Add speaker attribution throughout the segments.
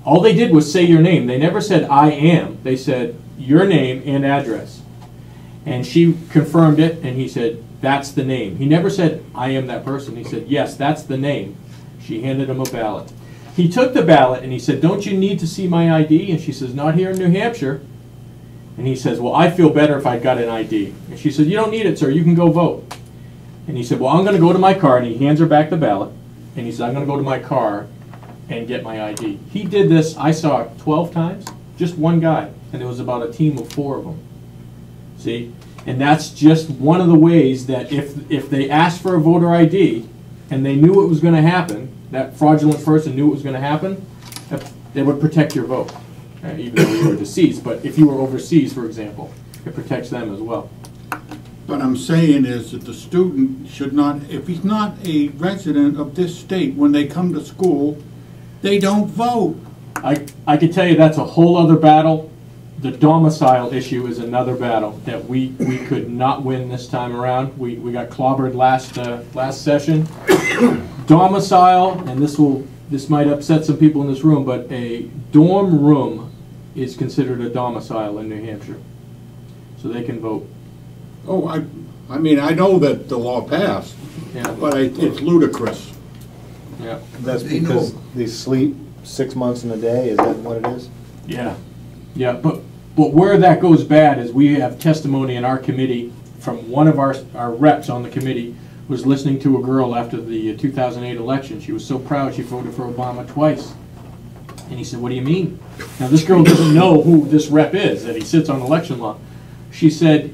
Speaker 1: All they did was say your name. They never said, I am. They said your name and address. And she confirmed it, and he said, that's the name. He never said, I am that person. He said, yes, that's the name. She handed him a ballot. He took the ballot, and he said, don't you need to see my ID? And she says, not here in New Hampshire. And he says, well, I feel better if I got an ID. And she said, you don't need it, sir. You can go vote. And he said, well, I'm going to go to my car. And he hands her back the ballot. And he said, I'm going to go to my car and get my ID. He did this, I saw it 12 times, just one guy. And there was about a team of 4 of them. See? And that's just one of the ways that if they asked for a voter ID and they knew it was going to happen, that fraudulent person knew it was going to happen, they would protect your vote, even though you were deceased. But if you were overseas, for example, it protects them as well.
Speaker 2: What I'm saying is that the student should not, if he's not a resident of this state, when they come to school, they don't vote.
Speaker 1: I could tell you that's a whole other battle. The domicile issue is another battle that we could not win this time around. We got clobbered last session. Domicile, and this might upset some people in this room, but a dorm room is considered a domicile in New Hampshire, so they can vote.
Speaker 2: Oh, I mean, I know that the law passed,
Speaker 1: Yeah.
Speaker 2: but it's ludicrous.
Speaker 1: Yeah.
Speaker 3: That's because they sleep 6 months in a day. Is that what it is?
Speaker 1: Yeah. Yeah. But where that goes bad is we have testimony in our committee from one of our reps on the committee was listening to a girl after the 2008 election. She was so proud she voted for Obama twice. And he said, what do you mean? Now this girl doesn't know who this rep is, that he sits on election law. She said,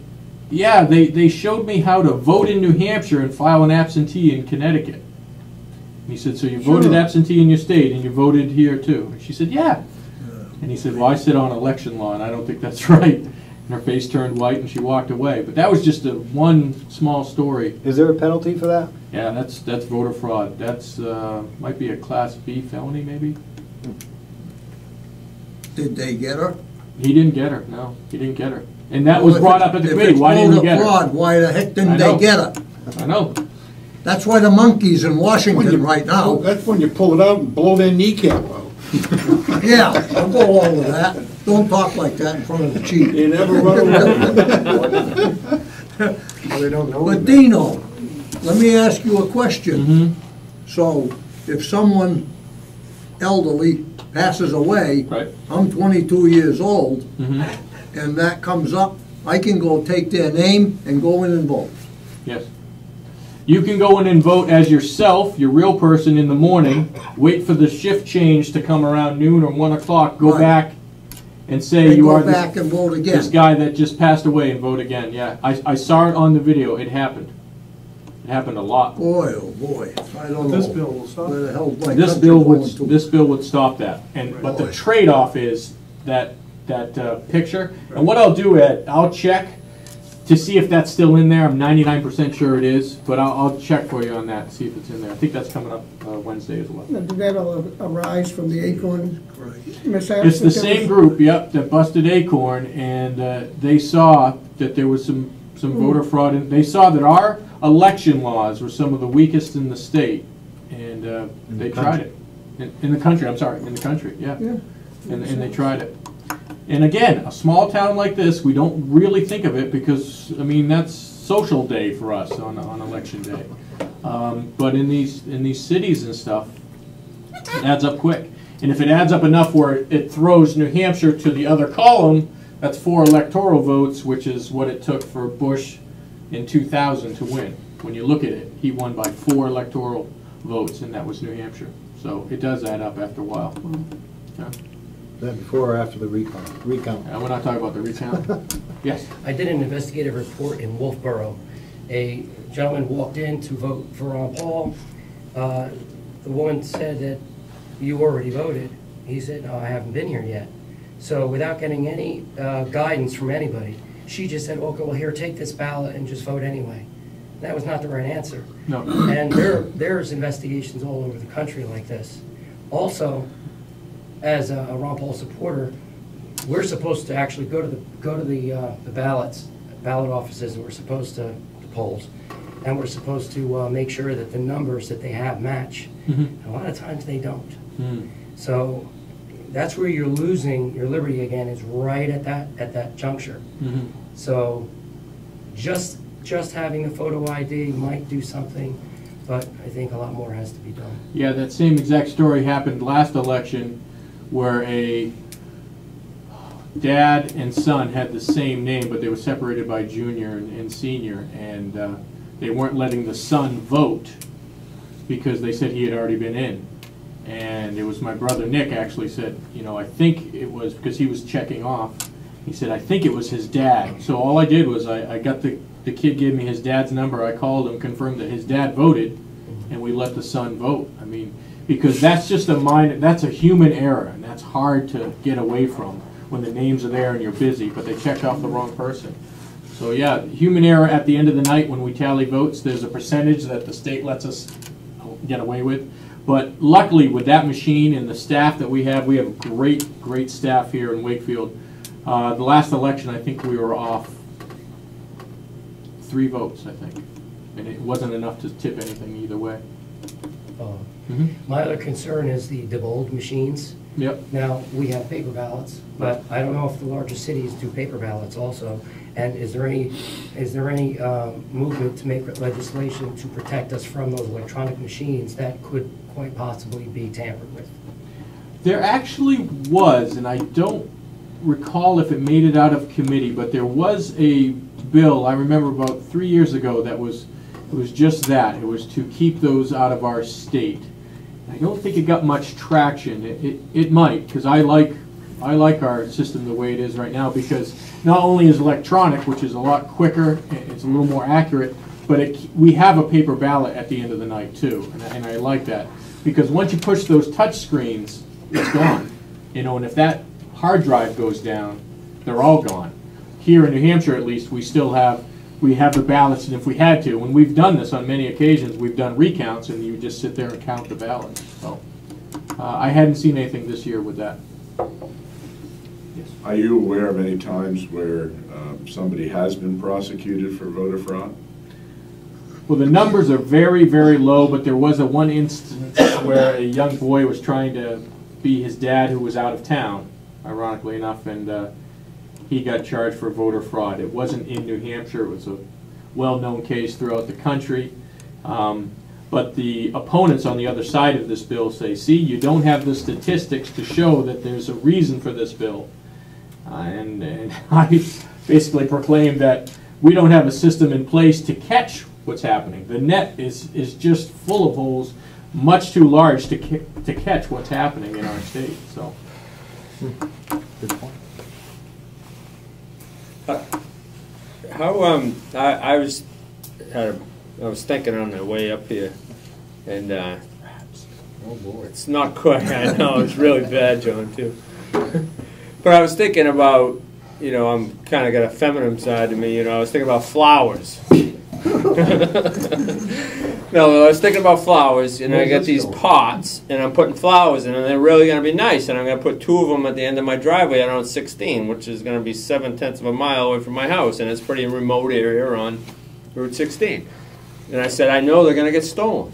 Speaker 1: yeah, they showed me how to vote in New Hampshire and file an absentee in Connecticut. And he said, so you voted absentee in your state and you voted here too? And she said, yeah. And he said, well, I sit on election law and I don't think that's right. And her face turned white and she walked away. But that was just one small story.
Speaker 3: Is there a penalty for that?
Speaker 1: Yeah, that's voter fraud. That's might be a Class B felony, maybe.
Speaker 4: Did they get her?
Speaker 1: He didn't get her. No, he didn't get her. And that was brought up at the committee. Why didn't he get her?
Speaker 4: Fraud, why the heck didn't they get her?
Speaker 1: I know.
Speaker 4: That's why the monkeys in Washington right now.
Speaker 2: That's when you pull it out and blow their kneecap out.
Speaker 4: Yeah, I'll go along with that. Don't talk like that in front of the chief.
Speaker 2: You never run away.
Speaker 3: Well, they don't know.
Speaker 4: But Dino, let me ask you a question.
Speaker 1: Mm-hmm.
Speaker 4: So, if someone elderly passes away,
Speaker 1: Right.
Speaker 4: I'm 22 years old,
Speaker 1: Mm-hmm.
Speaker 4: and that comes up, I can go take their name and go in and vote.
Speaker 1: Yes. You can go in and vote as yourself, your real person, in the morning, wait for the shift change to come around noon or 1 o'clock, go
Speaker 4: Right.
Speaker 1: back and say
Speaker 4: And
Speaker 1: you
Speaker 4: go
Speaker 1: are
Speaker 4: back and vote again.
Speaker 1: this guy that just passed away and vote again. Yeah, I saw it on the video. It happened. It happened a lot.
Speaker 4: Boy, oh boy, I don't know.
Speaker 3: This bill will stop.
Speaker 4: Where the hell my
Speaker 1: This
Speaker 4: country
Speaker 1: bill
Speaker 4: going
Speaker 1: would
Speaker 4: to?
Speaker 1: this bill would stop that. And but the trade-off is that picture. And what I'll do, Ed, I'll check to see if that's still in there. I'm 99% sure it is, but I'll check for you on that, see if it's in there. I think that's coming up Wednesday as well.
Speaker 5: Now, did that arise from the Acorn mishap?
Speaker 1: It's the same group, yep, that busted Acorn, and they saw that there was some voter fraud, and they saw that our election laws were some of the weakest in the state, and they tried it. In the country, I'm sorry, in the country, yeah. And they tried it. And again, a small town like this, we don't really think of it because, I mean, that's social day for us on election day. But in these cities and stuff, it adds up quick. And if it adds up enough where it throws New Hampshire to the other column, that's 4 electoral votes, which is what it took for Bush in 2000 to win. When you look at it, he won by 4 electoral votes, and that was New Hampshire. So it does add up after a while. Yeah.
Speaker 3: Is that before or after the recount?
Speaker 1: We're not talking about the recount. Yes.
Speaker 6: I did an investigative report in Wolfboro. A gentleman walked in to vote for Ron Paul. The woman said that you already voted. He said, no, I haven't been here yet. So without getting any guidance from anybody, she just said, okay, well, here, take this ballot and just vote anyway. That was not the right answer.
Speaker 1: No.
Speaker 6: And there's investigations all over the country like this. Also, as a Ron Paul supporter, we're supposed to actually go to the ballot offices, and we're supposed to the polls, and we're supposed to make sure that the numbers that they have match. And a lot of times they don't. So that's where you're losing your liberty again, is right at that juncture.
Speaker 1: Mhm.
Speaker 6: So just having the photo ID might do something, but I think a lot more has to be done.
Speaker 1: Yeah, that same exact story happened last election where a dad and son had the same name, but they were separated by junior and senior, and they weren't letting the son vote because they said he had already been in. And it was my brother Nick actually said, you know, I think it was because he was checking off. He said, I think it was his dad. So all I did was I got the kid gave me his dad's number. I called him, confirmed that his dad voted, and we let the son vote. I mean, because that's just that's a human error, and that's hard to get away from when the names are there and you're busy, but they checked off the wrong person. So yeah, human error at the end of the night when we tally votes, there's a percentage that the state lets us get away with. But luckily with that machine and the staff that we have great staff here in Wakefield. The last election, I think we were off 3 votes, I think. And it wasn't enough to tip anything either way.
Speaker 6: My other concern is the DeBold machines.
Speaker 1: Yep.
Speaker 6: Now, we have paper ballots, but I don't know if the larger cities do paper ballots also. And is there any movement to make legislation to protect us from those electronic machines that could quite possibly be tampered with?
Speaker 1: There actually was, and I don't recall if it made it out of committee, but there was a bill, I remember about 3 years ago, that was, it was just that. It was to keep those out of our state. I don't think it got much traction. It might, because I like our system the way it is right now, because not only is electronic, which is a lot quicker, it's a little more accurate, but we have a paper ballot at the end of the night too, and I like that. Because once you push those touch screens, it's gone. You know, and if that hard drive goes down, they're all gone. Here in New Hampshire, at least, we have the ballots, and if we had to, when we've done this on many occasions, we've done recounts, and you just sit there and count the ballots. So I hadn't seen anything this year with that. Yes.
Speaker 7: Are you aware of any times where somebody has been prosecuted for voter fraud?
Speaker 1: Well, the numbers are very, very low, but there was one instance where a young boy was trying to be his dad who was out of town, ironically enough, and he got charged for voter fraud. It wasn't in New Hampshire. It was a well-known case throughout the country. But the opponents on the other side of this bill say, see, you don't have the statistics to show that there's a reason for this bill. And I basically proclaim that we don't have a system in place to catch what's happening. The net is just full of holes, much too large to catch what's happening in our state. So,
Speaker 3: Good point.
Speaker 8: I was thinking on the way up here, and
Speaker 3: Oh boy.
Speaker 8: it's not quite. I know it's really bad, John, too. But I was thinking about, you know, I'm kind of got a feminine side to me. You know, I was thinking about flowers. No, I was thinking about flowers, and I got these pots, and I'm putting flowers in, and they're really going to be nice, and I'm going to put 2 of them at the end of my driveway on Route 16, which is going to be 7/10 of a mile away from my house, and it's a pretty remote area on Route 16. And I said, I know they're going to get stolen.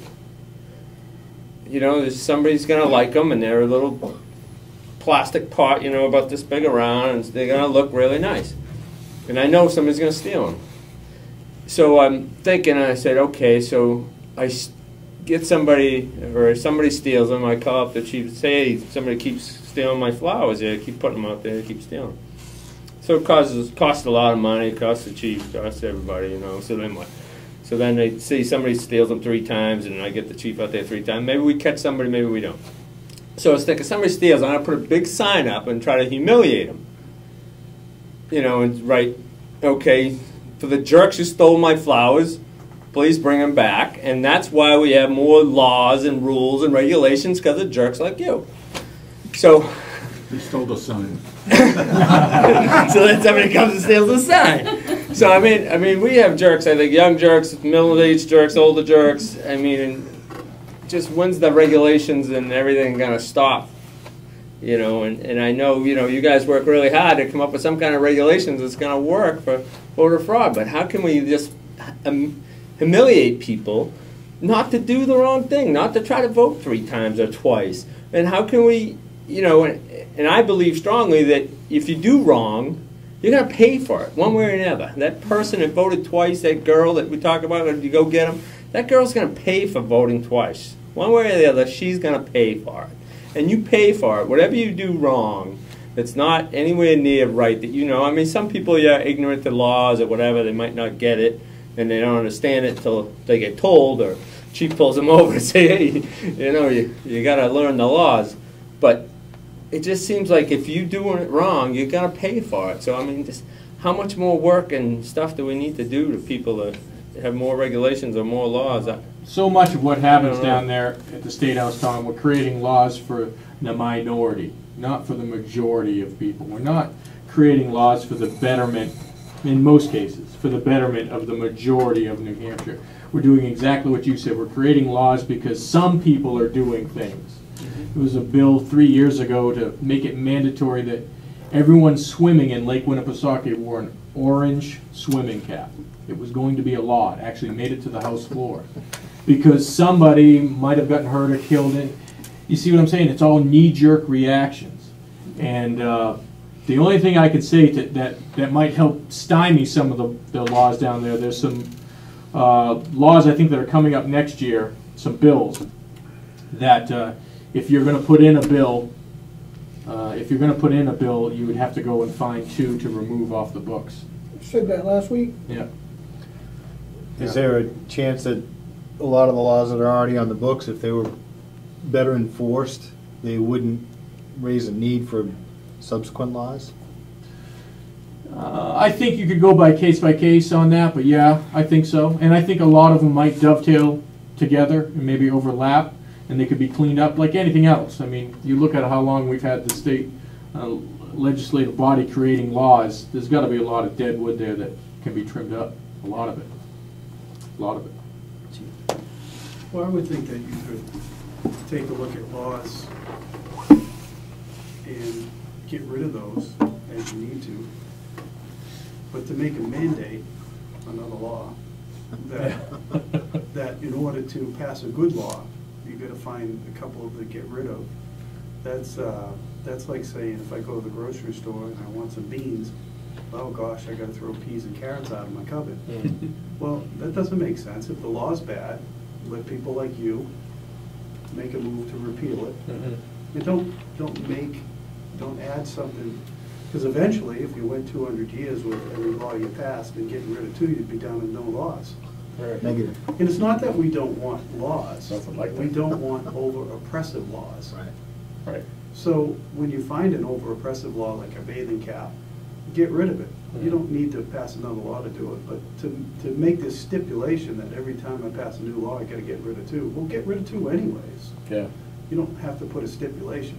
Speaker 8: You know, somebody's going to like them, and they're a little plastic pot, you know, about this big around, and they're going to look really nice. And I know somebody's going to steal them. So I'm thinking, I said, okay, so I get somebody, or somebody steals them, I call up the chief and say, hey, somebody keeps stealing my flowers here, keep putting them out there, keep stealing them. So it costs a lot of money, it costs the chief, it costs everybody, you know, so then what? So then they see somebody steals them 3 times, and I get the chief out there 3 times. Maybe we catch somebody, maybe we don't. So I was thinking, somebody steals, I'm going to put a big sign up and try to humiliate them. You know, and write, okay, for the jerks who stole my flowers, please bring them back. And that's why we have more laws and rules and regulations, because of jerks like you. So
Speaker 2: He stole the sign.
Speaker 8: so then somebody comes and steals the sign. So I mean, we have jerks. I think young jerks, middle-aged jerks, older jerks. I mean, just when's the regulations and everything gonna stop? You know, and I know, you know, you guys work really hard to come up with some kind of regulations that's gonna work for voter fraud. But how can we just humiliate people not to do the wrong thing, not to try to vote 3 times or twice? And how can we, you know, and I believe strongly that if you do wrong, you're going to pay for it, one way or another. That person that voted twice, that girl that we talk about, you go get them, that girl's going to pay for voting twice. One way or the other, she's going to pay for it. And you pay for it. Whatever you do wrong, that's not anywhere near right that you know. I mean, some people are ignorant to laws or whatever. They might not get it, and they don't understand it until they get told, or chief pulls them over and say, hey, you know, you got to learn the laws. But it just seems like if you're doing it wrong, you got to pay for it. So, I mean, just how much more work and stuff do we need to do to people to have more regulations or more laws?
Speaker 1: So much of what happens down there at the State House, Tom, we're creating laws for the minority, not for the majority of people. We're not creating laws for the betterment, in most cases, for the betterment of the majority of New Hampshire. We're doing exactly what you said. We're creating laws because some people are doing things. There was a bill 3 years ago to make it mandatory that everyone swimming in Lake Winnipesaukee wore an orange swimming cap. It was going to be a law. It actually made it to the House floor because somebody might have gotten hurt or killed it. You see what I'm saying? It's all knee-jerk reactions. And the only thing I could say that might help stymie some of the laws down there, there's some laws I think that are coming up next year, some bills that if you're going to put in a bill, you would have to go and find two to remove off the books.
Speaker 5: Said that last week?
Speaker 1: Yeah.
Speaker 3: Is there a chance that a lot of the laws that are already on the books, if they were better enforced, they wouldn't raise a need for subsequent laws?
Speaker 1: I think you could go by case on that, but yeah, I think so. And I think a lot of them might dovetail together and maybe overlap, and they could be cleaned up like anything else. I mean, you look at how long we've had the state legislative body creating laws, there's got to be a lot of dead wood there that can be trimmed up, a lot of it. A lot of it.
Speaker 9: Well, I would think that you could take a look at laws and get rid of those as you need to. But to make a mandate, another law, that in order to pass a good law, you've got to find a couple to get rid of. That's like saying if I go to the grocery store and I want some beans, oh gosh, I got to throw peas and carrots out of my cupboard. Well, that doesn't make sense. If the law's bad, let people like you make a move to repeal it. And don't add something, because eventually, if you went 200 years with every law you passed and getting rid of two, you'd be down to no laws.
Speaker 3: Negative.
Speaker 9: And it's not that we don't want laws.
Speaker 1: Nothing like that.
Speaker 9: We don't want over-oppressive laws.
Speaker 3: Right.
Speaker 9: So when you find an over-oppressive law like a bathing cap, get rid of it. You don't need to pass another law to do it, but to make this stipulation that every time I pass a new law, I got to get rid of two. Well, get rid of two anyways.
Speaker 1: Yeah.
Speaker 9: You don't have to put a stipulation.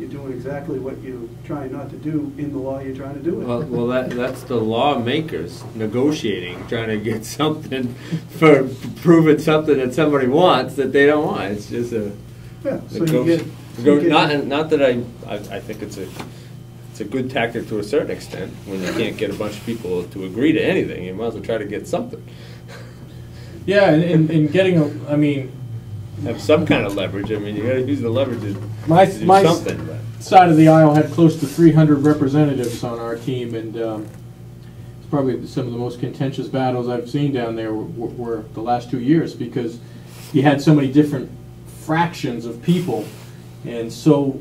Speaker 9: You're doing exactly what you're trying not to do in the law you're trying to do it.
Speaker 8: Well, that's the lawmakers negotiating, trying to get something for proving something that somebody wants that they don't want. It's just a not that I think it's a good tactic to a certain extent when you can't get a bunch of people to agree to anything. You might as well try to get something.
Speaker 1: Yeah, and getting I mean,
Speaker 8: have some kind of leverage. I mean, you got to use the leverage to
Speaker 1: my
Speaker 8: do something. But
Speaker 1: side of the aisle had close to 300 representatives on our team, and it's probably some of the most contentious battles I've seen down there were the last 2 years, because you had so many different fractions of people and so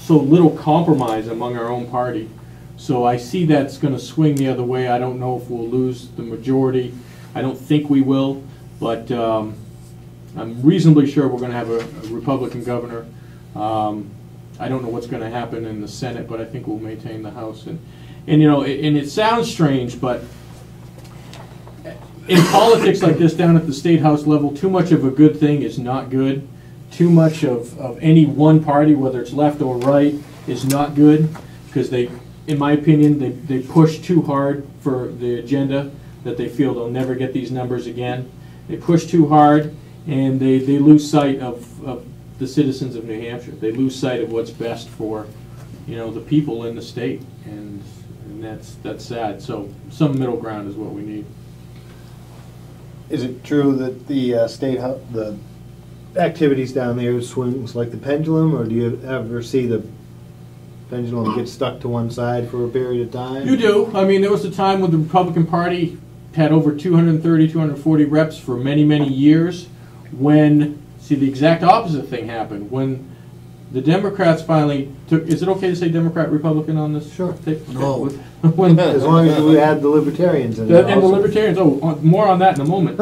Speaker 1: little compromise among our own party. So I see that's going to swing the other way. I don't know if we'll lose the majority. I don't think we will, but I'm reasonably sure we're going to have a Republican governor. I don't know what's going to happen in the Senate, but I think we'll maintain the House. And you know, and it sounds strange, but in politics like this down at the State House level, too much of a good thing is not good. Too much of any one party, whether it's left or right, is not good, because they, in my opinion, they push too hard for the agenda that they feel they'll never get these numbers again. They push too hard, and they lose sight of the citizens of New Hampshire. They lose sight of what's best for, you know, the people in the state, and that's sad. So some middle ground is what we need.
Speaker 3: Is it true that the activities down there, swings like the pendulum, or do you ever see the pendulum get stuck to one side for a period of time?
Speaker 1: You do. I mean, there was a time when the Republican Party had over 230, 240 reps for many, many years when, see, the exact opposite thing happened. When the Democrats finally took, is it okay to say Democrat, Republican on this?
Speaker 3: Sure.
Speaker 4: No.
Speaker 1: When,
Speaker 3: As long as we had the libertarians in
Speaker 1: and
Speaker 3: it
Speaker 1: the
Speaker 3: also.
Speaker 1: Libertarians, more on that in a moment.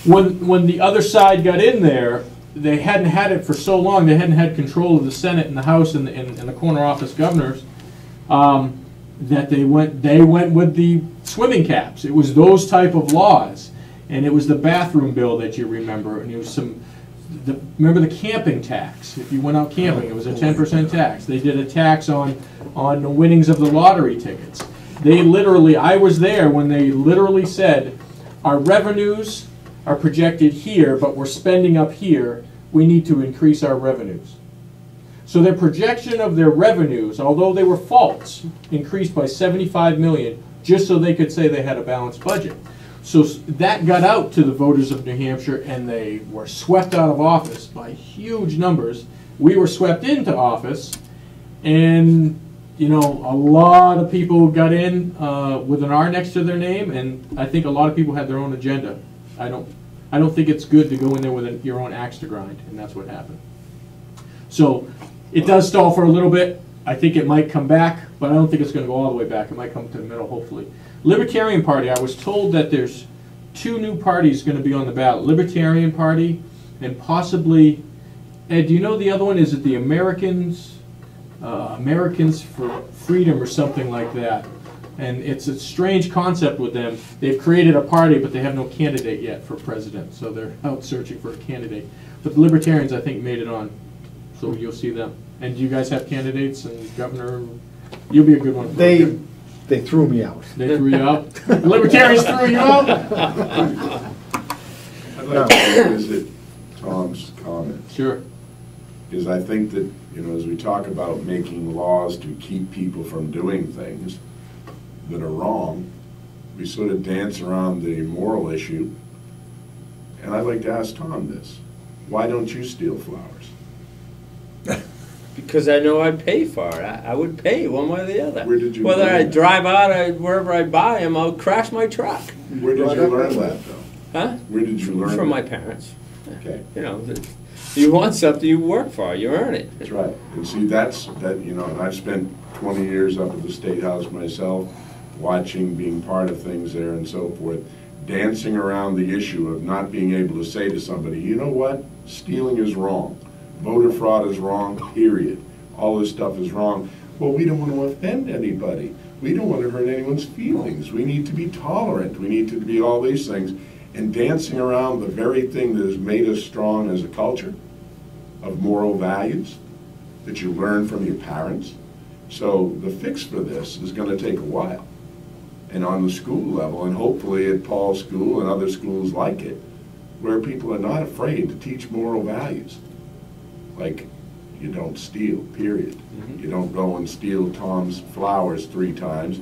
Speaker 1: When the other side got in there, they hadn't had it for so long, they hadn't had control of the Senate and the House and the corner office governors, that they went with the swimming caps. It was those type of laws. And it was the bathroom bill that you remember, and it was remember the camping tax? If you went out camping, it was a 10% tax. They did a tax on the winnings of the lottery tickets. They literally, I was there when they literally said, our revenues are projected here, but we're spending up here. We need to increase our revenues. So their projection of their revenues, although they were false, increased by $75 million, just so they could say they had a balanced budget. So that got out to the voters of New Hampshire, and they were swept out of office by huge numbers. We were swept into office, and you know, a lot of people got in with an R next to their name, and I think a lot of people had their own agenda. I don't think it's good to go in there with your own axe to grind, and that's what happened. So it does stall for a little bit. I think it might come back, but I don't think it's going to go all the way back. It might come to the middle, hopefully. Libertarian Party, I was told that there's 2 new parties going to be on the ballot. Libertarian Party and possibly, Ed, do you know the other one? Is it the Americans for Freedom or something like that? And it's a strange concept with them. They've created a party, but they have no candidate yet for president, so they're out searching for a candidate. But the Libertarians, I think, made it on, so you'll see them. And do you guys have candidates and governor? You'll be a good one.
Speaker 3: They threw me out.
Speaker 1: They threw you out? The Libertarians threw you out?
Speaker 7: I'd like to revisit Tom's comment.
Speaker 1: Sure.
Speaker 7: Because I think that, you know, as we talk about making laws to keep people from doing things that are wrong, we sort of dance around the moral issue. And I'd like to ask Tom this. Why don't you steal flowers?
Speaker 8: Because I know I'd pay for it. I would pay one way or the other.
Speaker 7: Where did you
Speaker 8: Whether
Speaker 7: learn
Speaker 8: I
Speaker 7: that?
Speaker 8: drive out wherever I buy them, I'll crash my truck.
Speaker 7: Where did you learn that, though?
Speaker 8: Huh?
Speaker 7: Where did you learn
Speaker 8: From
Speaker 7: that?
Speaker 8: my parents.
Speaker 7: Okay.
Speaker 8: You know, you want something, you work for it, you earn it.
Speaker 7: That's right. And see, you know, and I've spent 20 years up at the State House myself, watching, being part of things there and so forth, dancing around the issue of not being able to say to somebody, you know what, stealing is wrong, voter fraud is wrong, period. All this stuff is wrong. Well, we don't want to offend anybody. We don't want to hurt anyone's feelings. We need to be tolerant. We need to be all these things. And dancing around the very thing that has made us strong as a culture of moral values that you learn from your parents. So the fix for this is going to take a while. And on the school level, and hopefully at Paul's school and other schools like it, where people are not afraid to teach moral values. Like, you don't steal, period. You don't go and steal Tom's flowers 3 times,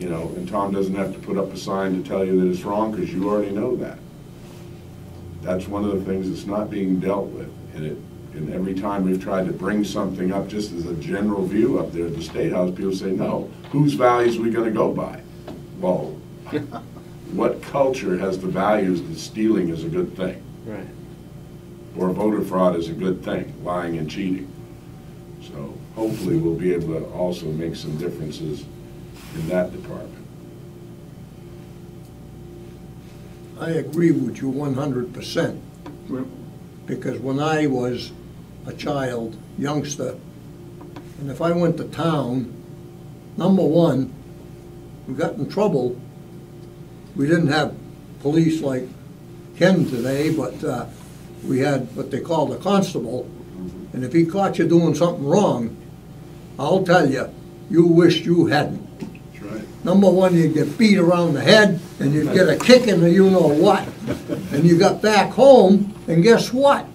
Speaker 7: you know, and Tom doesn't have to put up a sign to tell you that it's wrong because you already know that. That's one of the things that's not being dealt with. And every time we've tried to bring something up just as a general view up there at the State House, people say, no, whose values are we going to go by? Well, what culture has the values that stealing is a good thing?
Speaker 8: Right.
Speaker 7: Or voter fraud is a good thing, lying and cheating. So hopefully we'll be able to also make some differences in that department.
Speaker 4: I agree with you 100%. Because when I was a child, youngster, and if I went to town, number one, we got in trouble. We didn't have police like Ken today, but we had what they called a constable. And if he caught you doing something wrong, I'll tell you, you wished you hadn't.
Speaker 7: That's right.
Speaker 4: Number one, you'd get beat around the head, and you'd get a kick in the you-know-what. And you got back home, and guess what?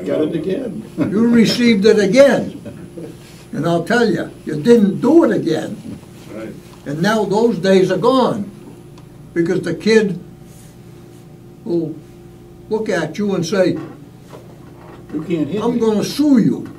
Speaker 2: Got it again.
Speaker 4: You received it again. And I'll tell you, you didn't do it again.
Speaker 7: That's right.
Speaker 4: And now those days are gone. Because the kid will look at you and say,
Speaker 2: You can't hit
Speaker 4: I'm
Speaker 2: me.
Speaker 4: gonna sue you.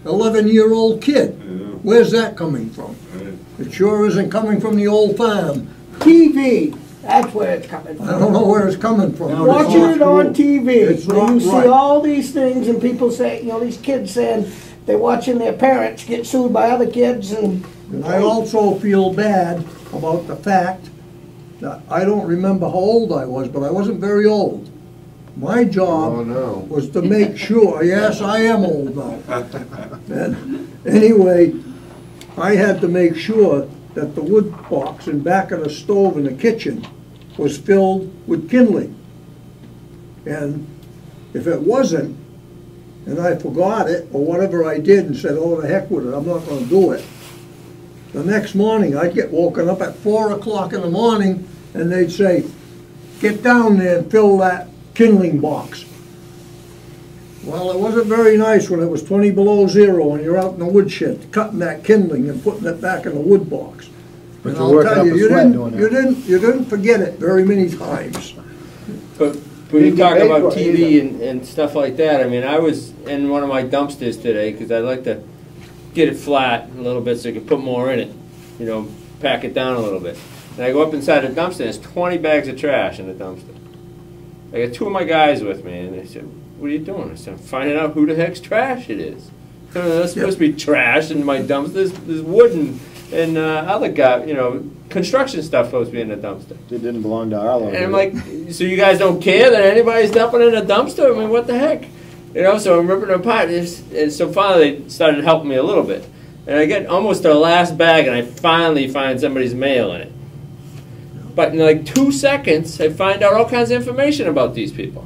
Speaker 4: 11-year-old kid.
Speaker 7: Yeah.
Speaker 4: Where's that coming from?
Speaker 7: Right.
Speaker 4: It sure isn't coming from the old farm.
Speaker 5: TV, that's where it's coming
Speaker 4: I
Speaker 5: from.
Speaker 4: don't know where it's coming from.
Speaker 2: No,
Speaker 5: Watching it on TV,
Speaker 4: It's
Speaker 5: when
Speaker 4: not
Speaker 5: you see
Speaker 4: right.
Speaker 5: all these things and people say, you know, these kids saying they're watching their parents get sued by other kids and.
Speaker 4: And I also feel bad about the fact that I don't remember how old I was, but I wasn't very old. My job
Speaker 3: no.
Speaker 4: was to make sure, yes, I am old now. And anyway, I had to make sure that the wood box in back of the stove in the kitchen was filled with kindling. And if it wasn't, and I forgot it, or whatever I did and said, oh, the heck with it, I'm not gonna do it. The next morning, I'd get woken up at 4 o'clock in the morning, and they'd say, get down there and fill that kindling box. Well, it wasn't very nice when it was 20 below zero and you're out in the woodshed cutting that kindling and putting it back in the wood box.
Speaker 3: But
Speaker 4: And
Speaker 3: you're
Speaker 4: I'll
Speaker 3: working
Speaker 4: tell
Speaker 3: up
Speaker 4: you,
Speaker 3: a
Speaker 4: you
Speaker 3: sweat
Speaker 4: didn't,
Speaker 3: doing
Speaker 4: you
Speaker 3: that.
Speaker 4: you didn't forget it very many times.
Speaker 8: But when you
Speaker 3: You
Speaker 8: talk
Speaker 3: get paid
Speaker 8: about
Speaker 3: for it,
Speaker 8: TV and stuff like that, I mean, I was in one of my dumpsters today because I like to get it flat a little bit so you can put more in it, you know, pack it down a little bit. And I go up inside the dumpster, and there's 20 bags of trash in the dumpster. I got two of my guys with me, and they said, what are you doing? I said, I'm finding out who the heck's trash it is. That's supposed to be trash in my dumpster. There's wood and other guy, you know, construction stuff supposed to be in the dumpster.
Speaker 3: It didn't belong to Arlo.
Speaker 8: And I'm like, so you guys don't care that anybody's dumping in a dumpster? I mean, what the heck? You know, so I'm ripping it apart. And so finally they started helping me a little bit. And I get almost to the last bag, and I finally find somebody's mail in it. But in like 2 seconds, I find out all kinds of information about these people.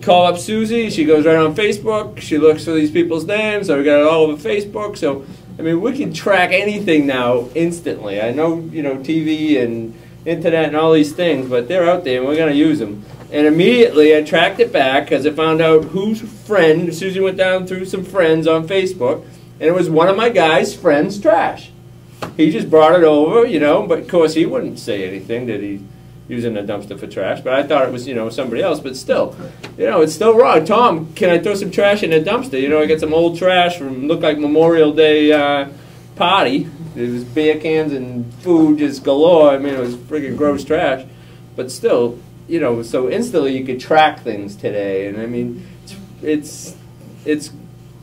Speaker 8: Call up Susie, she goes right on Facebook, she looks for these people's names, so we got it all over Facebook. So, I mean, we can track anything now instantly. I know, you know, TV and internet and all these things, but they're out there and we're going to use them. And immediately I tracked it back because I found out whose friend, Susie went down through some friends on Facebook, and it was one of my guy's friends' trash. He just brought it over, you know, but of course he wouldn't say anything that he using a dumpster for trash, but I thought it was, you know, somebody else, but still, you know, it's still wrong. Tom, can I throw some trash in the dumpster? You know, I got some old trash from, looked like Memorial Day party. There was beer cans and food just galore. I mean, it was friggin' gross trash, but still, you know, so instantly you could track things today, and I mean, it's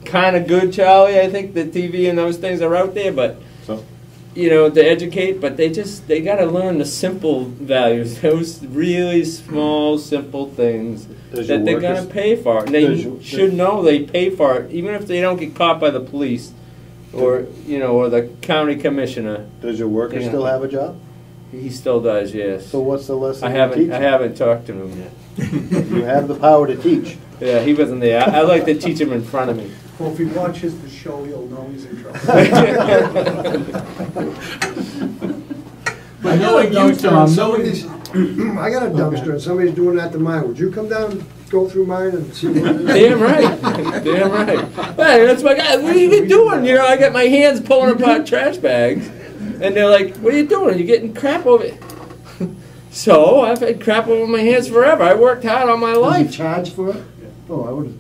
Speaker 8: kind of good, Charlie. I think the TV and those things are out there, but
Speaker 3: So?
Speaker 8: you know, to educate, but they got to learn the simple values, those really small, simple things
Speaker 3: Does
Speaker 8: that
Speaker 3: your
Speaker 8: they're going
Speaker 3: workers-
Speaker 8: to pay for. And they
Speaker 3: does your-
Speaker 8: should know they pay for it, even if they don't get caught by the police or, you know, or the county commissioner.
Speaker 3: Does your worker
Speaker 8: Yeah.
Speaker 3: still have a job?
Speaker 8: He still does, yes.
Speaker 3: So what's the lesson
Speaker 8: I
Speaker 3: you
Speaker 8: haven't
Speaker 3: teach
Speaker 8: I
Speaker 3: him?
Speaker 8: haven't talked to him yet.
Speaker 3: You have the power to teach.
Speaker 8: Yeah, he wasn't there. I like to teach him in front of me.
Speaker 9: Well, if he watches the show, he'll know he's in trouble.
Speaker 1: But knowing you, Tom, knowing,
Speaker 10: Somebody's, I got a dumpster and somebody's doing that to mine. Would you come down, go through mine and see what it is?
Speaker 8: Damn right. Damn right. Hey, that's my guy. What are you doing? You know, I got my hands pulling apart trash bags. And they're like, what are you doing? You're getting crap over it. So, I've had crap over my hands forever. I worked hard all my
Speaker 10: Does he
Speaker 8: life.
Speaker 10: charge for it? Oh, I would.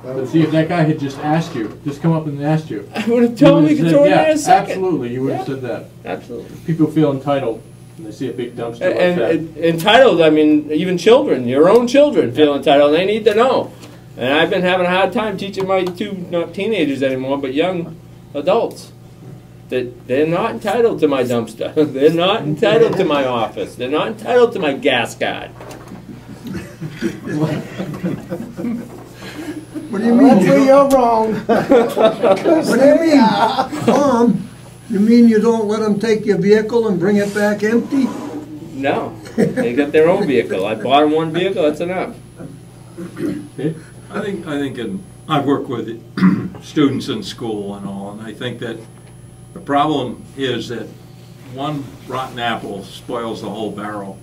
Speaker 1: let's see if that guy had just asked you, just come up and asked you.
Speaker 8: I would have told him he could throw it in a second.
Speaker 1: Absolutely, you would have
Speaker 8: Yeah.
Speaker 1: said that.
Speaker 8: Absolutely.
Speaker 1: People feel entitled when they see a big dumpster like that.
Speaker 8: And entitled, I mean, even children, your own children feel entitled. They need to know. And I've been having a hard time teaching my two, not teenagers anymore, but young adults, that they're not entitled to my dumpster. They're not entitled to my office. They're not entitled to my gas card.
Speaker 4: What do you mean?
Speaker 5: That's where you're wrong.
Speaker 4: What do you mean? Tom, you mean you don't let them take your vehicle and bring it back empty?
Speaker 8: No, they got their own vehicle. I bought them one vehicle, that's enough.
Speaker 1: Okay?
Speaker 11: I think I've worked with students in school and all, and I think that the problem is that one rotten apple spoils the whole barrel.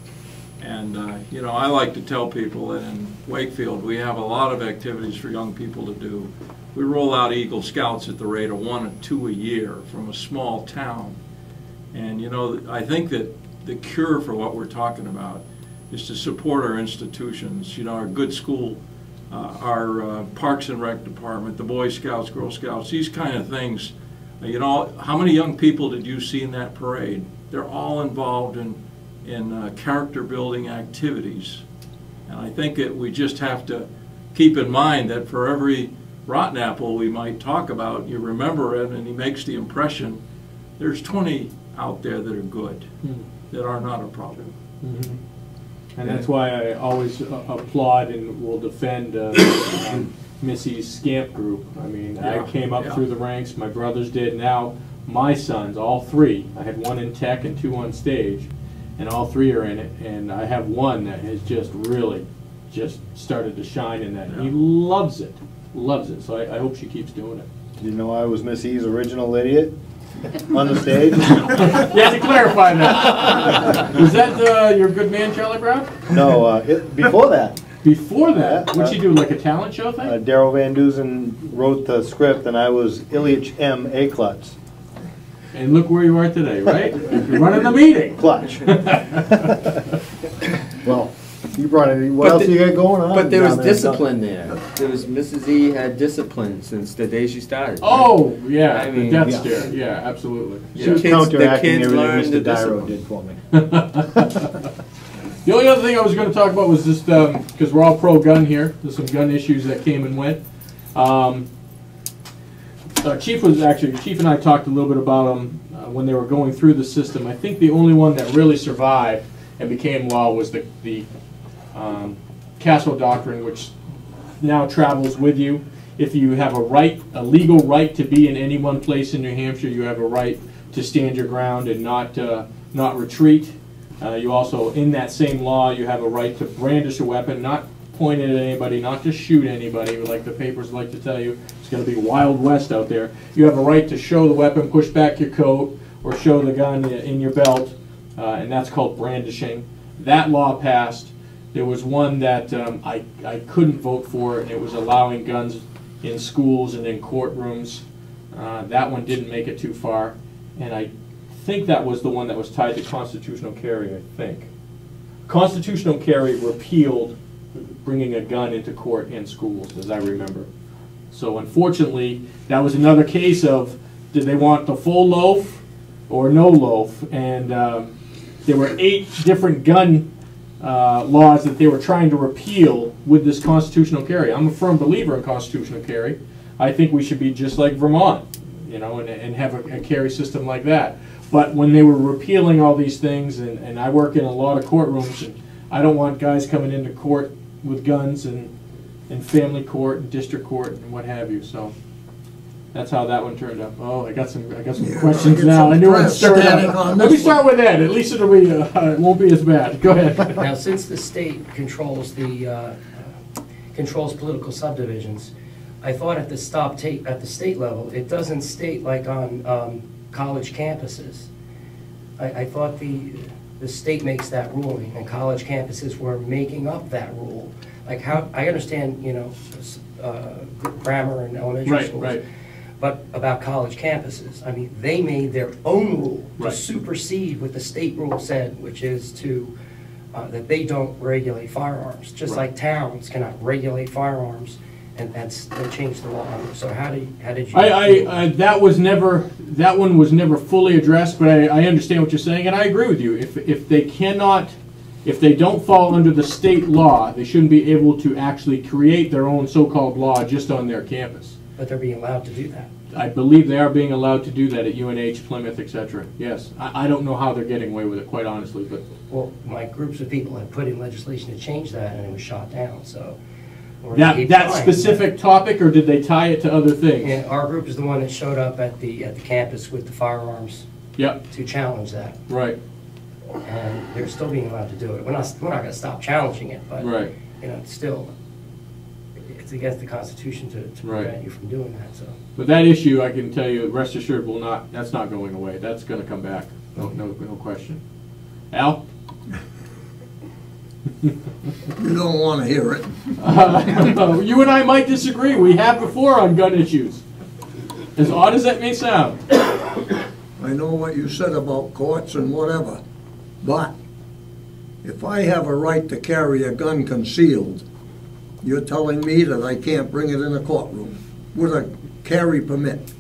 Speaker 11: And, you know, I like to tell people that in Wakefield we have a lot of activities for young people to do. We roll out Eagle Scouts at the rate of 1 or 2 a year from a small town. And, you know, I think that the cure for what we're talking about is to support our institutions. You know, our good school our Parks and Rec department, the Boy Scouts, Girl Scouts, these kind of things. You know, how many young people did you see in that parade? They're all involved in character building activities. And I think that we just have to keep in mind that for every rotten apple we might talk about, you remember it and he makes the impression, there's 20 out there that are good, that are not a problem.
Speaker 1: And that's why I always applaud and will defend Missy's Scamp group. I mean, I came up through the ranks, my brothers did. Now my sons, all three, I had one in tech and two on stage, and all three are in it, and I have one that has just really just started to shine in that. He loves it, so I hope she keeps doing it.
Speaker 3: You know, I was Miss E's original idiot on the stage.
Speaker 1: You have to clarify that. Was that your good man, Charlie Brown?
Speaker 3: No, before that.
Speaker 1: Before that? What'd she do, like a talent show thing?
Speaker 3: Daryl Van Dusen wrote the script, and I was Ilyich M. A. Klutz.
Speaker 1: And look where you are today, right? You're running the meeting.
Speaker 3: Clutch. Well, you brought it. What else you got going on?
Speaker 8: But there was discipline there. There was Mrs. E had discipline since the day she started.
Speaker 1: Oh, yeah,
Speaker 8: I
Speaker 1: the
Speaker 8: mean,
Speaker 1: death stare. Yeah, absolutely.
Speaker 3: She was counteracting everything Mr. Dyro did for me.
Speaker 1: The only other thing I was going to talk about was just, because we're all pro-gun here, there's some gun issues that came and went. Chief and I talked a little bit about them when they were going through the system. I think the only one that really survived and became law was the Castle Doctrine, which now travels with you. If you have a legal right to be in any one place in New Hampshire, you have a right to stand your ground and not retreat. You also, in that same law, you have a right to brandish a weapon, not point it at anybody, not to shoot anybody, like the papers like to tell you. It's going to be Wild West out there. You have a right to show the weapon, push back your coat, or show the gun in your belt, and that's called brandishing. That law passed. There was one that I couldn't vote for, and it was allowing guns in schools and in courtrooms. That one didn't make it too far, and I think that was the one that was tied to constitutional carry, I think. Constitutional carry repealed bringing a gun into court and schools, as I remember. So unfortunately, that was another case of, did they want the full loaf or no loaf? And there were 8 different gun laws that they were trying to repeal with this constitutional carry. I'm a firm believer in constitutional carry. I think we should be just like Vermont, you know, and have a carry system like that. But when they were repealing all these things, and I work in a lot of courtrooms, and I don't want guys coming into court with guns and family court and district court and what have you. So that's how that one turned out. Oh, I got some questions now. I knew I'd start out. Let me start with that. At least it'll be it won't be as bad. Go ahead.
Speaker 6: Now, since the state controls controls political subdivisions, I thought at the state level, it doesn't state like on college campuses. I thought the state makes that ruling, and college campuses were making up that rule. Like how I understand, you know, grammar and elementary schools, right. But about college campuses, I mean, they made their own rule to supersede what the state rule said, which is to that they don't regulate firearms, just like towns cannot regulate firearms. And they changed the law. So how did you?
Speaker 1: That one was never fully addressed, but I understand what you're saying, and I agree with you. If they don't fall under the state law, they shouldn't be able to actually create their own so-called law just on their campus.
Speaker 6: But they're being allowed to do that.
Speaker 1: I believe they are being allowed to do that at UNH, Plymouth, etc. Yes, I don't know how they're getting away with it, quite honestly, but.
Speaker 6: Well, my groups of people had put in legislation to change that, and it was shot down. So.
Speaker 1: That specific topic, or did they tie it to other things?
Speaker 6: And our group is the one that showed up at the campus with the firearms.
Speaker 1: Yep.
Speaker 6: To challenge that.
Speaker 1: Right.
Speaker 6: And they're still being allowed to do it. We're not going to stop challenging it, but
Speaker 1: right.
Speaker 6: You know, it's still it's against the Constitution to prevent you from doing that. So.
Speaker 1: But that issue, I can tell you, rest assured, that's not going away. That's going to come back. No question. Al.
Speaker 4: You don't want to hear it.
Speaker 1: You and I might disagree. We have before on gun issues. As odd as that may sound.
Speaker 4: I know what you said about courts and whatever, but if I have a right to carry a gun concealed, you're telling me that I can't bring it in a courtroom with a carry permit.